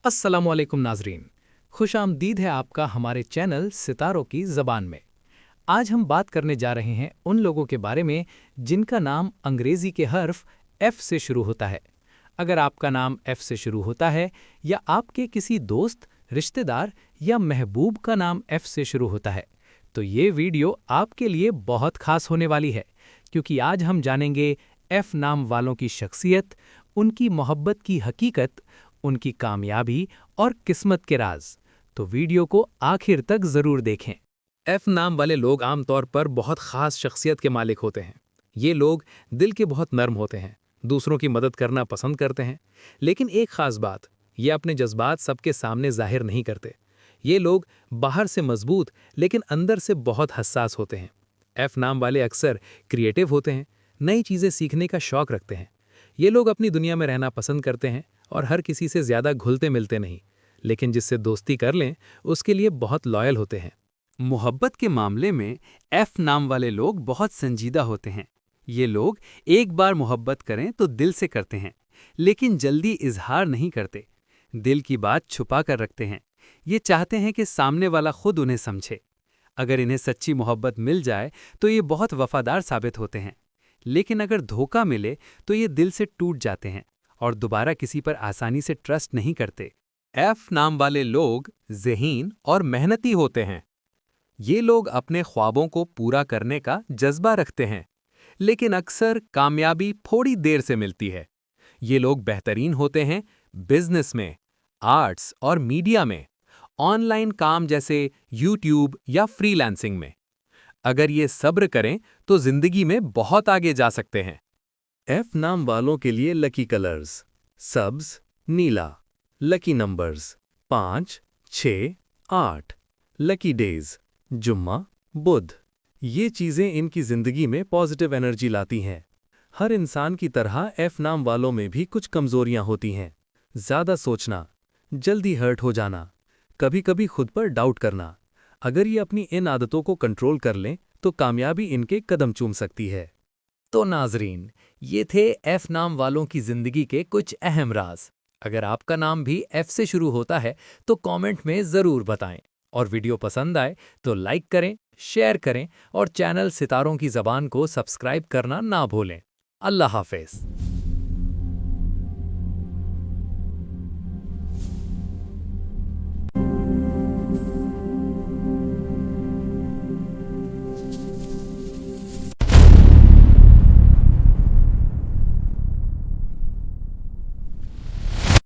अस्सलामुअलैकुम नाजरीन, खुश आमदीद है आपका हमारे चैनल सितारों की ज़बान में। आज हम बात करने जा रहे हैं उन लोगों के बारे में जिनका नाम अंग्रेज़ी के हर्फ एफ से शुरू होता है। अगर आपका नाम एफ से शुरू होता है या आपके किसी दोस्त, रिश्तेदार या महबूब का नाम एफ से शुरू होता है, तो ये वीडियो आपके लिए बहुत खास होने वाली है, क्योंकि आज हम जानेंगे एफ नाम वालों की शख्सियत, उनकी मोहब्बत की हकीकत, उनकी कामयाबी और किस्मत के राज। तो वीडियो को आखिर तक जरूर देखें। एफ नाम वाले लोग आमतौर पर बहुत खास शख्सियत के मालिक होते हैं। ये लोग दिल के बहुत नर्म होते हैं, दूसरों की मदद करना पसंद करते हैं, लेकिन एक खास बात, ये अपने जज्बात सबके सामने जाहिर नहीं करते। ये लोग बाहर से मजबूत लेकिन अंदर से बहुत हसास होते हैं। एफ नाम वाले अक्सर क्रिएटिव होते हैं, नई चीज़ें सीखने का शौक रखते हैं। ये लोग अपनी दुनिया में रहना पसंद करते हैं और हर किसी से ज़्यादा घुलते मिलते नहीं, लेकिन जिससे दोस्ती कर लें उसके लिए बहुत लॉयल होते हैं। मोहब्बत के मामले में एफ नाम वाले लोग बहुत संजीदा होते हैं। ये लोग एक बार मोहब्बत करें तो दिल से करते हैं, लेकिन जल्दी इजहार नहीं करते। दिल की बात छुपा कर रखते हैं। ये चाहते हैं कि सामने वाला खुद उन्हें समझे। अगर इन्हें सच्ची मोहब्बत मिल जाए तो ये बहुत वफादार साबित होते हैं, लेकिन अगर धोखा मिले तो ये दिल से टूट जाते हैं और दोबारा किसी पर आसानी से ट्रस्ट नहीं करते। एफ नाम वाले लोग ज़हीन और मेहनती होते हैं। ये लोग अपने ख्वाबों को पूरा करने का जज्बा रखते हैं, लेकिन अक्सर कामयाबी थोड़ी देर से मिलती है। ये लोग बेहतरीन होते हैं बिजनेस में, आर्ट्स और मीडिया में, ऑनलाइन काम जैसे यूट्यूब या फ्रीलांसिंग में। अगर ये सब्र करें तो जिंदगी में बहुत आगे जा सकते हैं। एफ नाम वालों के लिए लकी कलर्स सब्ज, नीला। Lucky numbers 5, 6, 8। लकी डेज जुम्मा, बुध। ये चीज़ें इनकी ज़िंदगी में पॉजिटिव एनर्जी लाती हैं। हर इंसान की तरह एफ नाम वालों में भी कुछ कमज़ोरियां होती हैं। ज़्यादा सोचना, जल्दी हर्ट हो जाना, कभी-कभी खुद पर डाउट करना। अगर ये अपनी इन आदतों को कंट्रोल कर लें तो कामयाबी इनके कदम चूम सकती है। तो नाजरीन, ये थे एफ नाम वालों की जिंदगी के कुछ अहम राज। अगर आपका नाम भी एफ से शुरू होता है तो कमेंट में ज़रूर बताएं, और वीडियो पसंद आए तो लाइक करें, शेयर करें और चैनल सितारों की ज़बान को सब्सक्राइब करना ना भूलें। अल्लाह हाफ़िज़।